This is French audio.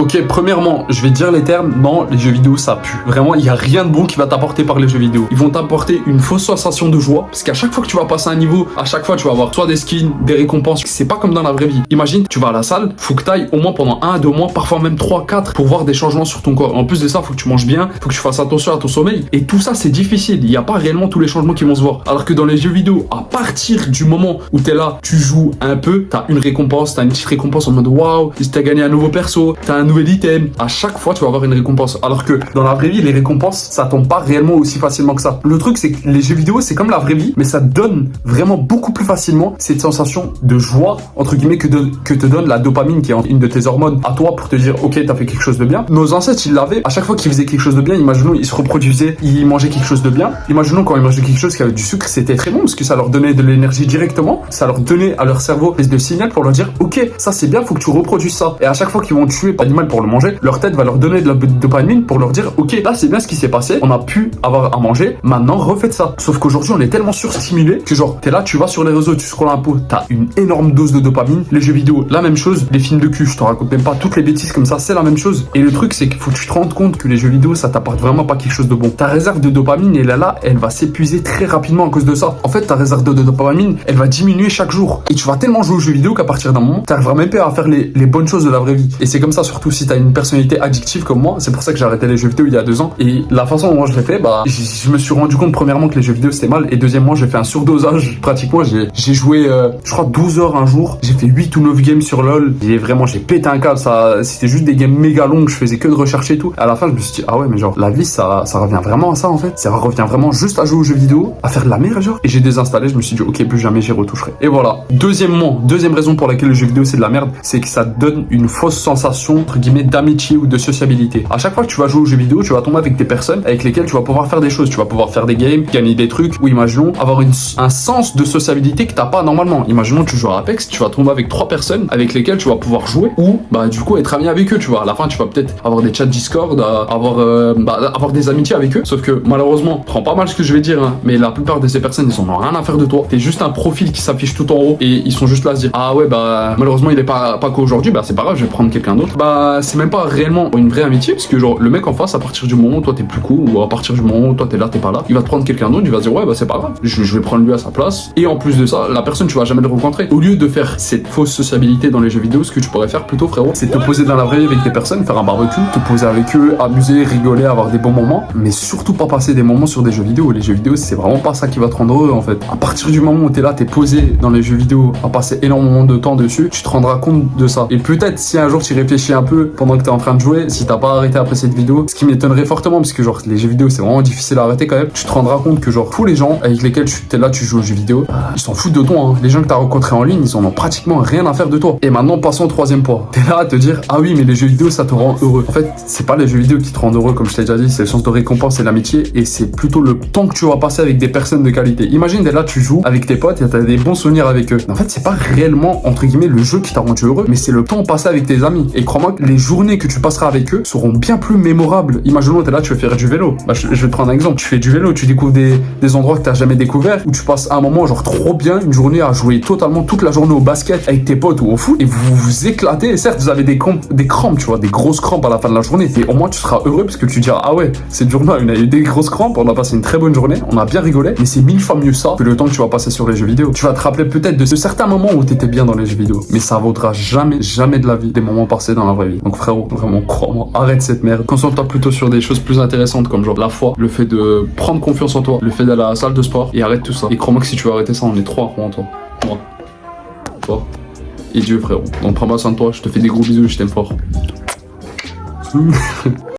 Ok, premièrement, je vais te dire les termes. Non, les jeux vidéo, ça pue. Vraiment, il n'y a rien de bon qui va t'apporter par les jeux vidéo. Ils vont t'apporter une fausse sensation de joie. Parce qu'à chaque fois que tu vas passer un niveau, à chaque fois, tu vas avoir soit des skins, des récompenses. C'est pas comme dans la vraie vie. Imagine, tu vas à la salle, faut que tu ailles au moins pendant 1 à 2 mois, parfois même 3, 4, pour voir des changements sur ton corps. En plus de ça, faut que tu manges bien, faut que tu fasses attention à ton sommeil. Et tout ça, c'est difficile. Il n'y a pas réellement tous les changements qui vont se voir. Alors que dans les jeux vidéo, à partir du moment où tu es là, tu joues un peu, tu as une récompense, tu as une petite récompense en mode waouh, si tu as gagné un nouveau perso, tu as un nouvel item. À chaque fois, tu vas avoir une récompense. Alors que dans la vraie vie, les récompenses, ça tombe pas réellement aussi facilement que ça. Le truc, c'est que les jeux vidéo, c'est comme la vraie vie, mais ça donne vraiment beaucoup plus facilement cette sensation de joie, entre guillemets, que te donne la dopamine, qui est une de tes hormones, à toi pour te dire, ok, t'as fait quelque chose de bien. Nos ancêtres, ils l'avaient. À chaque fois qu'ils faisaient quelque chose de bien, imaginons, ils se reproduisaient, ils mangeaient quelque chose de bien. Imaginons quand ils mangeaient quelque chose qui avait du sucre, c'était très bon, parce que ça leur donnait de l'énergie directement. Ça leur donnait à leur cerveau une espèce de signal pour leur dire, ok, ça c'est bien, faut que tu reproduises ça. Et à chaque fois qu'ils vont tuer l'animal pour le manger, leur tête va leur donner de la dopamine pour leur dire, ok, là c'est bien ce qui s'est passé, on a pu avoir à manger, maintenant refaites ça. Sauf qu'aujourd'hui, on est tellement surstimulé que genre, t'es là, tu vas sur les réseaux, tu scrolles un peu, t'as une énorme dose de dopamine. Les jeux vidéo, la même chose. Les films de cul, je te raconte même pas toutes les bêtises comme ça, c'est la même chose. Et le truc, c'est qu'il faut que tu te rendes compte que les jeux vidéo, ça t'apporte vraiment pas quelque chose de bon. Ta réserve de dopamine, elle va s'épuiser très rapidement à cause de ça. En fait, ta réserve de dopamine, elle va diminuer chaque jour. Et tu vas tellement jouer aux jeux vidéo qu'à partir d'un moment, t'arriveras même pas à faire les bonnes choses de la vraie vie. Et c'est comme ça, surtout si t'as une personnalité addictive comme moi. C'est pour ça que j'ai arrêté les jeux vidéo il y a 2 ans. Et la façon dont moi je l'ai fait, bah, je me suis rendu compte premièrement que les jeux vidéo c'était mal. Et deuxièmement, j'ai fait un surdosage. Pratiquement, j'ai joué, je crois, 12 heures un jour. J'ai fait 8 ou 9 games sur LoL. J'ai pété un câble. Ça, c'était juste des games méga longues. Je faisais que de rechercher et tout. À la fin, je me suis dit, ah ouais, mais genre, la vie, ça revient vraiment à ça, en fait. Ça revient vraiment juste à jouer aux jeux vidéo, à faire de la merde, genre. Et j'ai désinstallé. Je me suis dit, ok, plus jamais j'y retoucherai. Et voilà. Deuxième raison pour laquelle le jeu vidéo c'est de la merde, c'est que ça te donne une fausse sensation, entre guillemets, d'amitié ou de sociabilité. À chaque fois que tu vas jouer aux jeux vidéo, tu vas tomber avec des personnes avec lesquelles tu vas pouvoir faire des choses. Tu vas pouvoir faire des games, gagner des trucs, ou imaginons avoir un sens de sociabilité que t'as pas normalement. Imaginons que tu joues à Apex, tu vas tomber avec 3 personnes avec lesquelles tu vas pouvoir jouer, ou bah du coup être ami avec eux, tu vois. À la fin, tu vas peut-être avoir des chats Discord, avoir des amitiés avec eux. Sauf que malheureusement, prends pas mal ce que je vais dire, hein, mais la plupart de ces personnes, ils en ont rien à faire de toi. T'es juste un profil qui s'affiche tout en haut et ils sont juste là à se dire, ah ouais, bah malheureusement il est pas qu'aujourd'hui, bah c'est pas grave, je vais prendre quelqu'un d'autre. Bah c'est même pas réellement une vraie amitié, parce que genre le mec en face, à partir du moment où toi t'es plus cool, ou à partir du moment où toi t'es là, t'es pas là, il va te prendre quelqu'un d'autre, il va se dire ouais bah c'est pas grave, je vais prendre lui à sa place. Et en plus de ça, la personne tu vas jamais le rencontrer. Au lieu de faire cette fausse sociabilité dans les jeux vidéo, ce que tu pourrais faire plutôt, frérot, c'est te poser dans la vraie vie avec des personnes, faire un barbecue, te poser avec eux, amuser, rigoler, avoir des bons moments, mais surtout pas passer des moments sur des jeux vidéo. Les jeux vidéo, c'est vraiment pas ça qui va te rendre heureux en fait. À partir du moment où t'es là, t'es posé dans les jeux vidéo, à passer énormément de temps dessus, tu te rendras compte de ça. Et peut-être si un jour tu réfléchis un peu pendant que t'es en train de jouer, si t'as pas arrêté après cette vidéo, ce qui m'étonnerait fortement, parce que genre les jeux vidéo c'est vraiment difficile à arrêter quand même, tu te rendras compte que genre tous les gens avec lesquels t'es là, tu joues aux jeux vidéo, ils s'en foutent de toi, hein. Les gens que t'as rencontrés en ligne, ils en ont pratiquement rien à faire de toi. Et maintenant passons au 3e point. T'es là à te dire, ah oui mais les jeux vidéo ça te rend heureux. En fait c'est pas les jeux vidéo qui te rendent heureux, comme je t'ai déjà dit, c'est le sens de récompense et l'amitié, et c'est plutôt le temps que tu vas passer avec des personnes de qualité. Imagine t'es là, tu joues avec tes potes et t'as des bons souvenirs avec eux. En fait c'est pas réellement entre guillemets le jeu qui t'a rendu heureux, mais c'est le temps passé avec tes amis. Et crois-moi que les journées que tu passeras avec eux seront bien plus mémorables. Imaginons t'es là, tu veux faire du vélo. Bah, je vais te prendre un exemple. Tu fais du vélo, tu découvres des endroits que t'as jamais découvert, où tu passes un moment genre trop bien, une journée à jouer totalement toute la journée au basket avec tes potes ou au foot, et vous vous éclatez. Et certes vous avez des crampes, tu vois, des grosses crampes à la fin de la journée, et au moins tu seras heureux parce que tu diras ah ouais, cette journée on a eu des grosses crampes, on a passé une très bonne journée, on a bien rigolé, mais c'est 1000 fois mieux ça que le temps que tu vas passer sur les jeux vidéo. Tu vas te rappeler peut-être de certains moments où t'étais bien dans les jeux vidéo, mais ça vaudra jamais de la vie des moments passés dans la vraie vie. Donc frérot, vraiment crois-moi, arrête cette merde, concentre-toi plutôt sur des choses plus intéressantes comme genre la foi, le fait de prendre confiance en toi, le fait d'aller à la salle de sport, et arrête tout ça. Et crois-moi que si tu veux arrêter ça, on est 3 à croire en toi. Toi et Dieu, frérot. Donc prends pas soin de toi, je te fais des gros bisous, je t'aime fort.